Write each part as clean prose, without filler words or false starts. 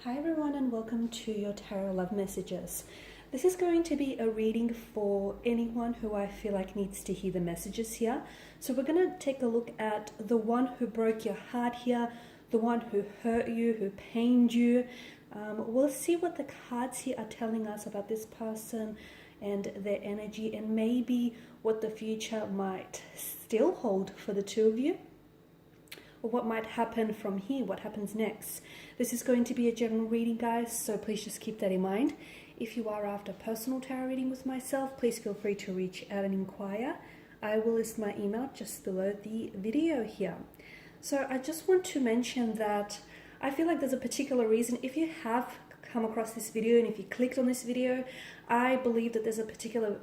Hi everyone and welcome to your Tarot Love Messages. This is going to be a reading for anyone who I feel like needs to hear the messages here. So we're going to take a look at the one who broke your heart here, the one who hurt you, who pained you. We'll see what the cards here are telling us about this person and their energy, and maybe what the future might still hold for the two of you, or what might happen from here, what happens next. This is going to be a general reading, guys, so please just keep that in mind. If you are after personal tarot reading with myself, please feel free to reach out and inquire. I will list my email just below the video here. So I just want to mention that I feel like there's a particular reason. If you have come across this video and if you clicked on this video, I believe that there's a particular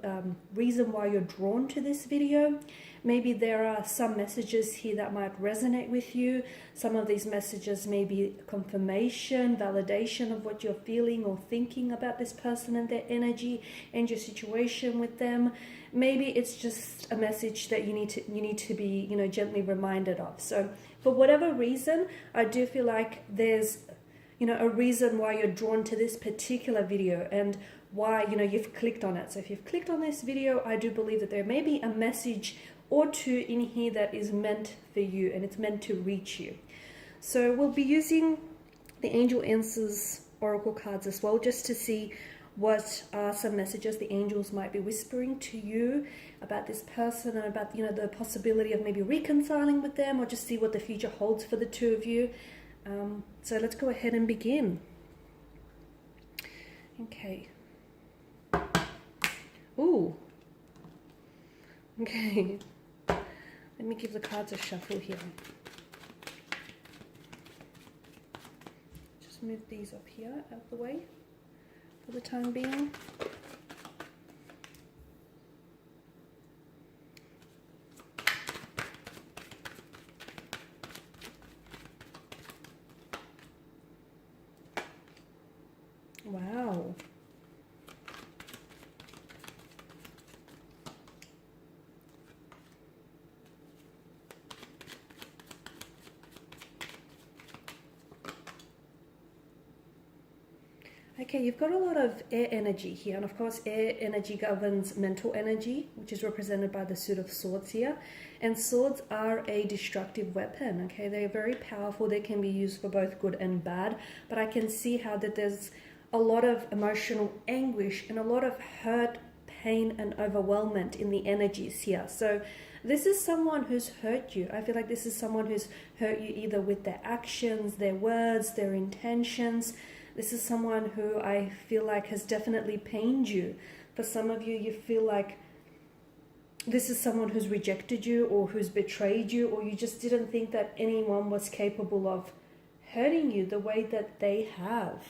reason why you're drawn to this video. Maybe there are some messages here that might resonate with you. Some of these messages may be confirmation, validation of what you're feeling or thinking about this person and their energy and your situation with them. Maybe it's just a message that you need to be, gently reminded of. So for whatever reason, I do feel like there's a reason why you're drawn to this particular video and why you've clicked on it. So if you've clicked on this video, I do believe that there may be a message or two in here that is meant for you, and it's meant to reach you. So we'll be using the Angel Answers Oracle cards as well, just to see what are some messages the angels might be whispering to you about this person and about the possibility of maybe reconciling with them, or just see what the future holds for the two of you. So let's go ahead and begin. Okay. Ooh. Okay. Let me give the cards a shuffle here. Just move these up here out of the way for the time being. Wow. Okay, you've got a lot of air energy here, and of course air energy governs mental energy, which is represented by the suit of swords here. And swords are a destructive weapon, okay? They're very powerful. They can be used for both good and bad, but I can see how that there's a lot of emotional anguish and a lot of hurt, pain, and overwhelmment in the energies here. So this is someone who's hurt you. I feel like this is someone who's hurt you either with their actions, their words, their intentions. This is someone who I feel like has definitely pained you. For some of you, you feel like this is someone who's rejected you or who's betrayed you, or you just didn't think that anyone was capable of hurting you the way that they have.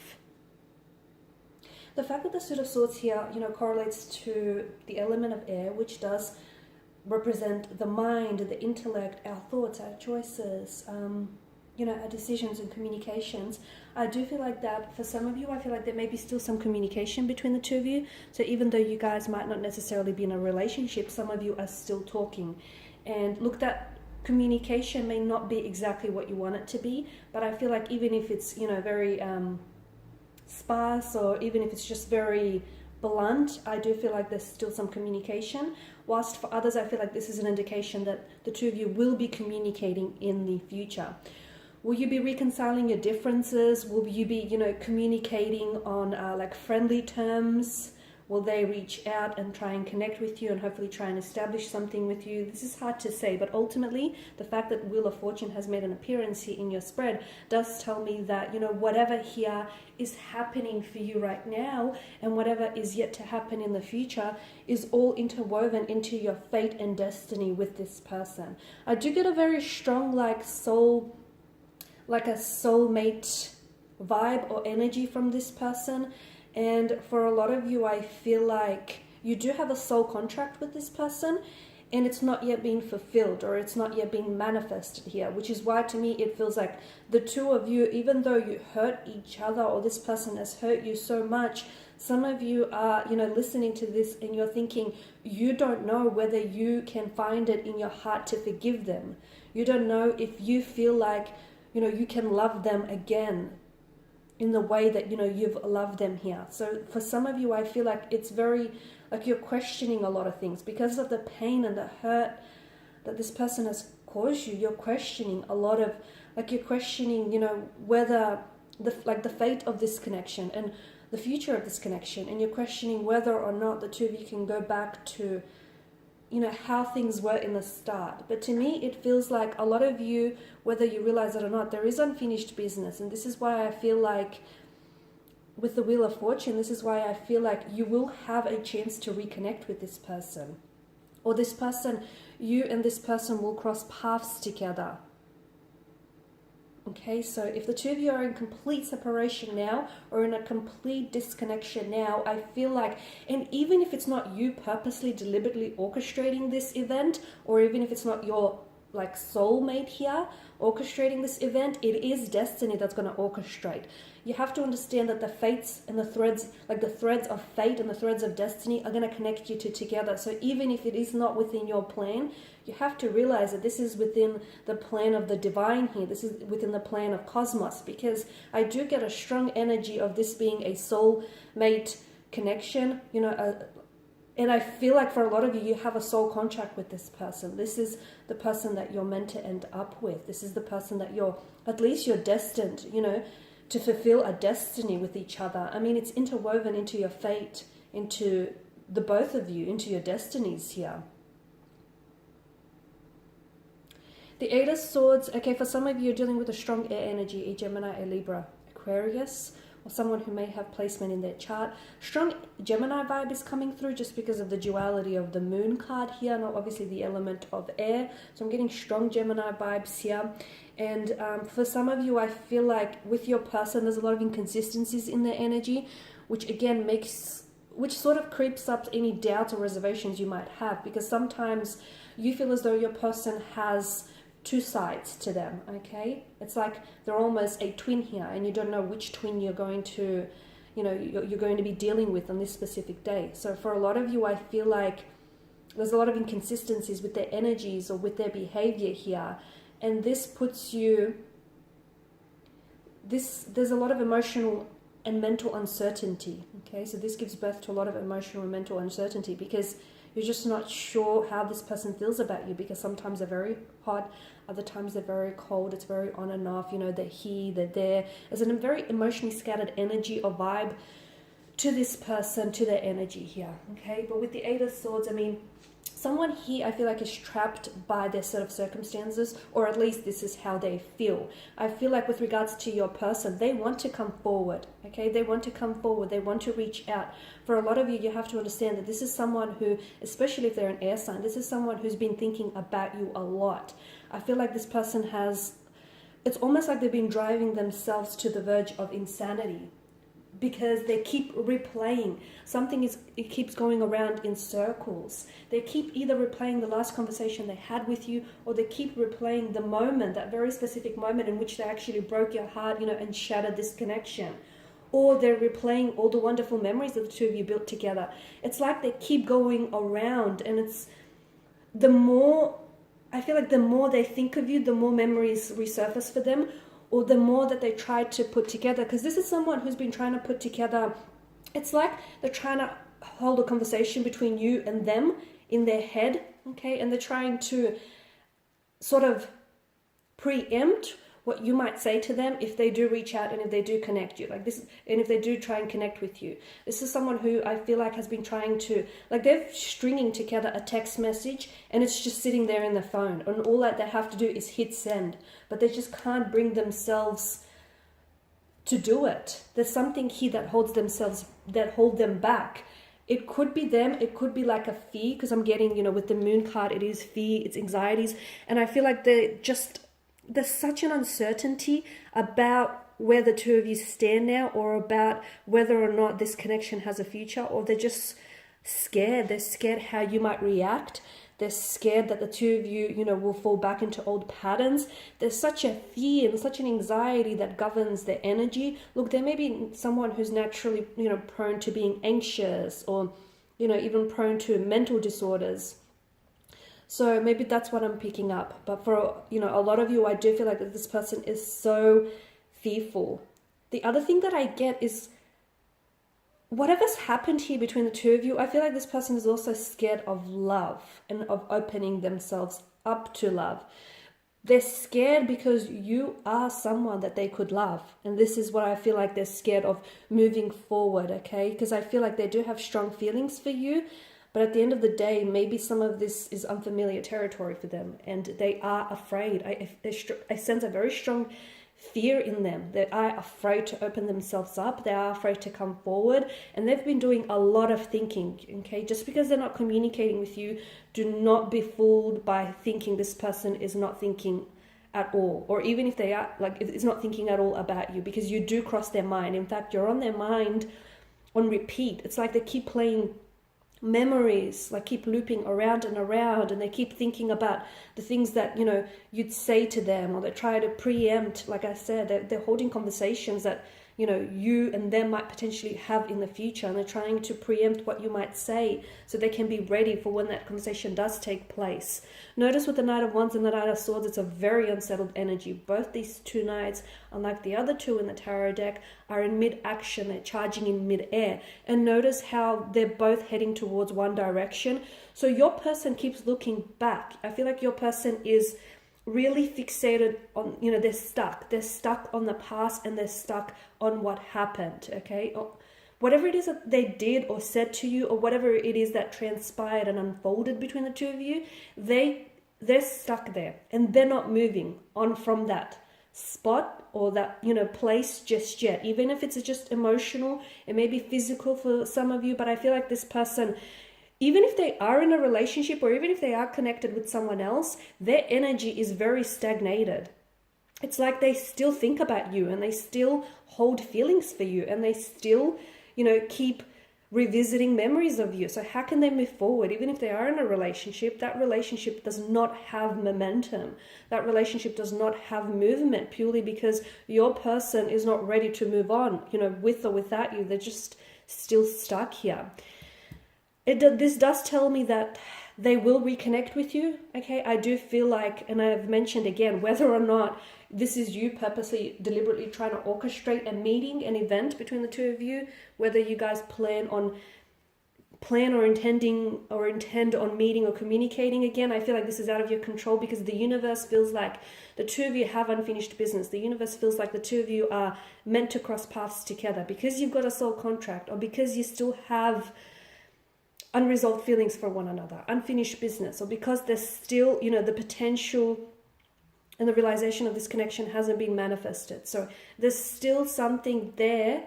The fact that the suit of swords here, correlates to the element of air, which does represent the mind, the intellect, our thoughts, our choices, our decisions and communications. I do feel like that for some of you, I feel like there may be still some communication between the two of you. So even though you guys might not necessarily be in a relationship, some of you are still talking. And look, that communication may not be exactly what you want it to be, but I feel like even if it's, very sparse, or even if it's just very blunt, I do feel like there's still some communication. Whilst for others, I feel like this is an indication that the two of you will be communicating in the future. Will you be reconciling your differences? Will you be, communicating on like friendly terms? Will they reach out and try and connect with you and hopefully try and establish something with you? This is hard to say, but ultimately the fact that Wheel of Fortune has made an appearance here in your spread does tell me that, whatever here is happening for you right now and whatever is yet to happen in the future is all interwoven into your fate and destiny with this person. I do get a very strong like a soulmate vibe or energy from this person. And for a lot of you, I feel like you do have a soul contract with this person and it's not yet being fulfilled, or it's not yet being manifested here, which is why to me it feels like the two of you, even though you hurt each other or this person has hurt you so much, some of you are, listening to this and you're thinking you don't know whether you can find it in your heart to forgive them. You don't know if you feel like, you can love them again. in the way that, you know, you've loved them here. So for some of you, I feel like it's very, like you're questioning a lot of things because of the pain and the hurt that this person has caused you. You're questioning a lot of, like you're questioning, you know, whether the fate of this connection and the future of this connection, and you're questioning whether or not the two of you can go back to, you know, how things were in the start. But to me, it feels like a lot of you, whether you realize it or not, there is unfinished business. And this is why I feel like with the Wheel of Fortune, this is why I feel like you will have a chance to reconnect with this person. Or this person, you and this person will cross paths together. Okay, so if the two of you are in complete separation now or in a complete disconnection now, I feel like, and even if it's not you purposely, deliberately orchestrating this event, or even if it's not your like soulmate here orchestrating this event, it is destiny that's going to orchestrate. You have to understand that the fates and the threads, like the threads of fate and the threads of destiny, are going to connect you two together. So even if it is not within your plan, you have to realize that this is within the plan of the divine here. This is within the plan of cosmos, because I do get a strong energy of this being a soulmate connection, you know, and I feel like for a lot of you, you have a soul contract with this person. This is the person that you're meant to end up with. This is the person that at least you're destined, you know, to fulfill a destiny with each other. I mean, it's interwoven into your fate, into the both of you, into your destinies here. The Eight of Swords, okay, for some of you, you're dealing with a strong air energy, a Gemini, a Libra, Aquarius, or someone who may have placement in their chart. Strong Gemini vibe is coming through just because of the duality of the moon card here, and obviously the element of air. So I'm getting strong Gemini vibes here. And for some of you, I feel like with your person, there's a lot of inconsistencies in their energy, which again which sort of creeps up any doubts or reservations you might have, because sometimes you feel as though your person has two sides to them, okay? It's like they're almost a twin here, and you don't know which twin you're going to, you know, you're going to be dealing with on this specific day. So for a lot of you, I feel like there's a lot of inconsistencies with their energies or with their behavior here, and this puts you, there's a lot of emotional and mental uncertainty, okay? So this gives birth to a lot of emotional and mental uncertainty, because you're just not sure how this person feels about you, because sometimes they're very hot, other times they're very cold, it's very on and off, you know, they're here, they're there. There's a very emotionally scattered energy or vibe to this person, to their energy here, okay? But with the Eight of Swords, I mean, someone here I feel like is trapped by their set of circumstances, or at least this is how they feel. I feel like with regards to your person, they want to come forward, okay? They want to come forward, they want to reach out. For a lot of you, you have to understand that this is someone who, especially if they're an air sign, this is someone who's been thinking about you a lot. I feel like this person it's almost like they've been driving themselves to the verge of insanity, because they keep replaying. It keeps going around in circles. They keep either replaying the last conversation they had with you, or they keep replaying the moment, that very specific moment in which they actually broke your heart, you know, and shattered this connection. Or they're replaying all the wonderful memories that the two of you built together. It's like they keep going around, and I feel like the more they think of you, the more memories resurface for them, or the more that they try to put together. Because this is someone who's been trying to put together, it's like they're trying to hold a conversation between you and them in their head, okay? And they're trying to sort of preempt what you might say to them if they do reach out and if they do connect you like this, and if they do try and connect with you. This is someone who I feel like has been trying to, like, they're stringing together a text message and it's just sitting there in their phone, and all that they have to do is hit send, but they just can't bring themselves to do it. There's something here that hold them back. It could be them, it could be like a fear, because I'm getting, you know, with the moon card, it is fear, it's anxieties, and I feel like there's such an uncertainty about where the two of you stand now, or about whether or not this connection has a future, or they're just scared. They're scared how you might react. They're scared that the two of you, you know, will fall back into old patterns. There's such a fear and such an anxiety that governs their energy. Look, there may be someone who's naturally, you know, prone to being anxious, or, you know, even prone to mental disorders. So maybe that's what I'm picking up. But for, you know, a lot of you, I do feel like that this person is so fearful. The other thing that I get is whatever's happened here between the two of you, I feel like this person is also scared of love and of opening themselves up to love. They're scared because you are someone that they could love. And this is what I feel like they're scared of moving forward, okay? Because I feel like they do have strong feelings for you. But at the end of the day, maybe some of this is unfamiliar territory for them. And they are afraid. I sense a very strong fear in them. They are afraid to open themselves up. They are afraid to come forward, and they've been doing a lot of thinking, okay? Just because they're not communicating with you, do not be fooled by thinking this person is not thinking at all, or even if they are, like, if it's not thinking at all about you, because you do cross their mind. In fact, you're on their mind on repeat. It's like they keep playing memories, like keep looping around and around, and they keep thinking about the things that, you know, you'd say to them, or they try to preempt. Like I said, they're holding conversations that, you know, you and them might potentially have in the future, and they're trying to preempt what you might say so they can be ready for when that conversation does take place. Notice with the Knight of Wands and the Knight of Swords, it's a very unsettled energy. Both these two knights, unlike the other two in the tarot deck, are in mid-action. They're charging in mid-air. And notice how they're both heading towards one direction. So your person keeps looking back. I feel like your person is really fixated on, you know, they're stuck on the past, and they're stuck on what happened, okay? Or whatever it is that they did or said to you, or whatever it is that transpired and unfolded between the two of you, they're stuck there, and they're not moving on from that spot or that, you know, place just yet. Even if it's just emotional, it may be physical for some of you, but I feel like this person, even if they are in a relationship, or even if they are connected with someone else, their energy is very stagnated. It's like they still think about you, and they still hold feelings for you, and they still, you know, keep revisiting memories of you. So how can they move forward? Even if they are in a relationship, that relationship does not have momentum. That relationship does not have movement, purely because your person is not ready to move on, you know, with or without you. They're just still stuck here. This does tell me that they will reconnect with you, okay? I do feel like, and I've mentioned again, whether or not this is you purposely, deliberately trying to orchestrate a meeting, an event between the two of you, whether you guys plan or intend on meeting or communicating again, I feel like this is out of your control, because the universe feels like the two of you have unfinished business. The universe feels like the two of you are meant to cross paths together, because you've got a soul contract, or because you still have unresolved feelings for one another, unfinished business, or because there's still, you know, the potential and the realization of this connection hasn't been manifested. So there's still something there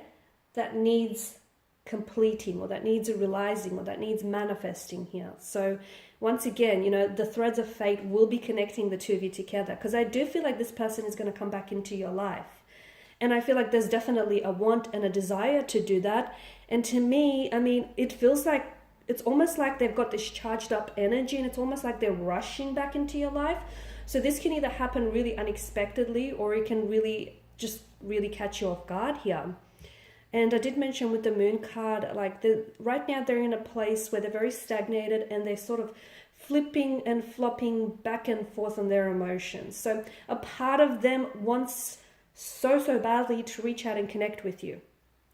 that needs completing, or that needs realizing, or that needs manifesting here. So once again, you know, the threads of fate will be connecting the two of you together, because I do feel like this person is going to come back into your life. And I feel like there's definitely a want and a desire to do that. And to me, I mean, it feels like, it's almost like they've got this charged up energy, and it's almost like they're rushing back into your life. So this can either happen really unexpectedly, or it can really catch you off guard here. And I did mention with the moon card, like right now they're in a place where they're very stagnated, and they're sort of flipping and flopping back and forth on their emotions. So a part of them wants so badly to reach out and connect with you.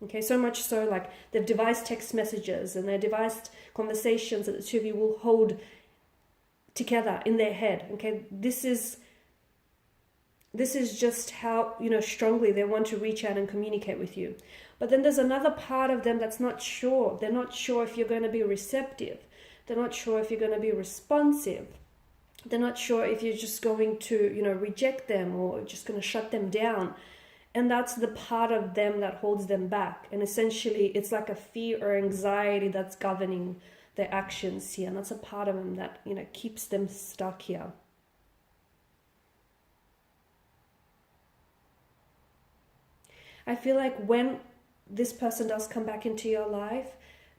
Okay, so much so, like, they've devised text messages, and they've devised conversations that the two of you will hold together in their head. Okay, this is just how, you know, strongly they want to reach out and communicate with you. But then there's another part of them that's not sure. They're not sure if you're going to be receptive. They're not sure if you're going to be responsive. They're not sure if you're just going to, you know, reject them, or just going to shut them down. And that's the part of them that holds them back. And essentially, it's like a fear or anxiety that's governing their actions here. And that's a part of them that, you know, keeps them stuck here. I feel like when this person does come back into your life,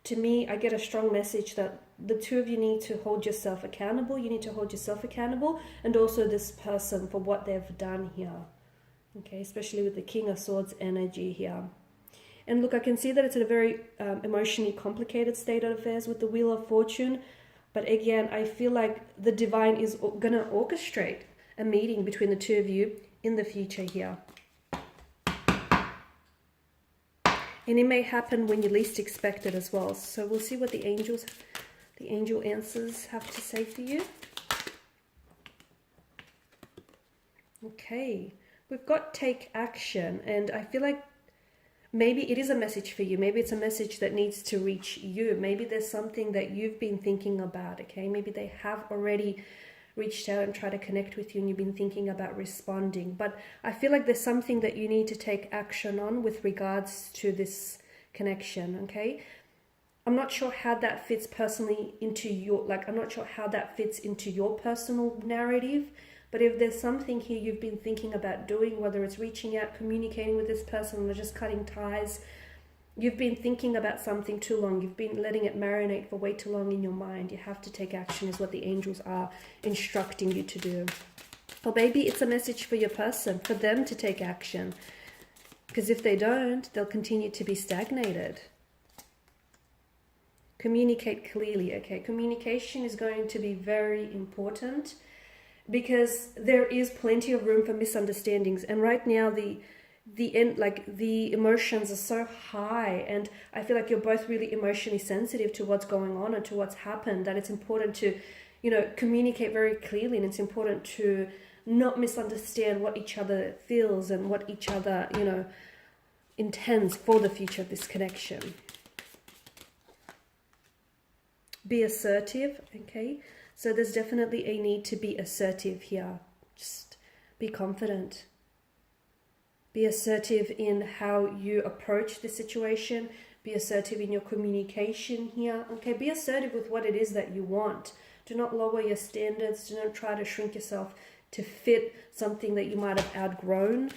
to me, I get a strong message that the two of you need to hold yourself accountable. You need to hold yourself accountable, and also this person for what they've done here. Okay, especially with the King of Swords energy here. And look, I can see that it's a very emotionally complicated state of affairs with the Wheel of Fortune. But again, I feel like the divine is going to orchestrate a meeting between the two of you in the future here. And it may happen when you least expect it as well. So we'll see what the angel answers have to say for you. Okay, we've got take action, and I feel like maybe it is a message for you. Maybe it's a message that needs to reach you. Maybe there's something that you've been thinking about, okay? Maybe they have already reached out and tried to connect with you and you've been thinking about responding. But I feel like there's something that you need to take action on with regards to this connection, okay? I'm not sure how that fits personally into your, I'm not sure how that fits into your personal narrative. But if there's something here you've been thinking about doing, whether it's reaching out, communicating with this person, or just cutting ties, you've been thinking about something too long. You've been letting it marinate for way too long in your mind. You have to take action is what the angels are instructing you to do. Or maybe it's a message for your person, for them to take action. Because if they don't, they'll continue to be stagnated. Communicate clearly, okay? Communication is going to be very important, because there is plenty of room for misunderstandings, and right now the emotions are so high, and I feel like you're both really emotionally sensitive to what's going on and to what's happened, that it's important to, communicate very clearly, and it's important to not misunderstand what each other feels and what each other, intends for the future of this connection. Be assertive, okay? So there's definitely a need to be assertive here. Just be confident. Be assertive in how you approach the situation. Be assertive in your communication here. Okay, be assertive with what it is that you want. Do not lower your standards. Do not try to shrink yourself to fit something that you might have outgrown.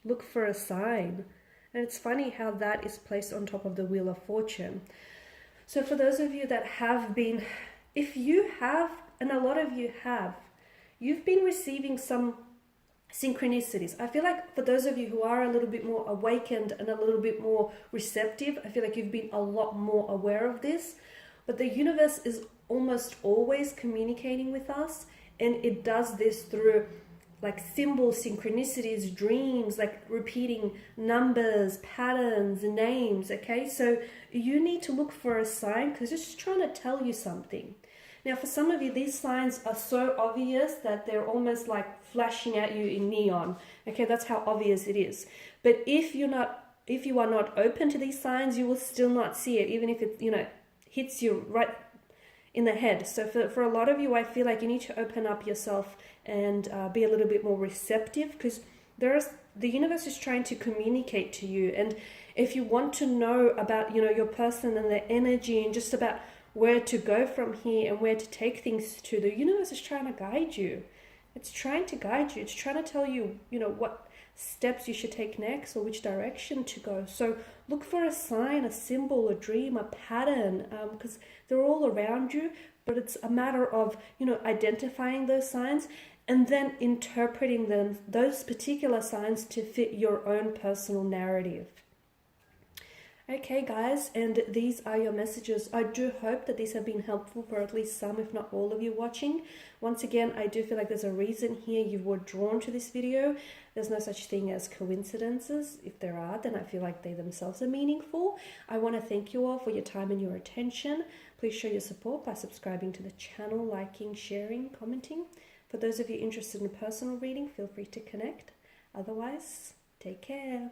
Look for a sign. And it's funny how that is placed on top of the Wheel of Fortune. So for those of you that have been, if you have, and a lot of you have, you've been receiving some synchronicities. I feel like for those of you who are a little bit more awakened and a little bit more receptive, I feel like you've been a lot more aware of this. But the universe is almost always communicating with us, and it does this through symbols, synchronicities, dreams, repeating numbers, patterns, names, okay? So you need to look for a sign, because it's just trying to tell you something. Now, for some of you, these signs are so obvious that they're almost like flashing at you in neon, okay? That's how obvious it is. But if you are not open to these signs, you will still not see it, even if it, hits you right in the head. So for a lot of you, I feel like you need to open up yourself and be a little bit more receptive, because the universe is trying to communicate to you. And if you want to know about, your person and their energy and just about where to go from here and where to take things to, the universe is trying to guide you. It's trying to guide you. It's trying to tell you, what steps you should take next or which direction to go. So look for a sign, a symbol, a dream, a pattern, because they're all around you, but it's a matter of, identifying those signs and then interpreting those particular signs to fit your own personal narrative. Okay, guys, and these are your messages. I do hope that these have been helpful for at least some, if not all of you watching. Once again, I do feel like there's a reason here you were drawn to this video. There's no such thing as coincidences. If there are, then I feel like they themselves are meaningful. I want to thank you all for your time and your attention. Please show your support by subscribing to the channel, liking, sharing, commenting. For those of you interested in a personal reading, feel free to connect. Otherwise, take care.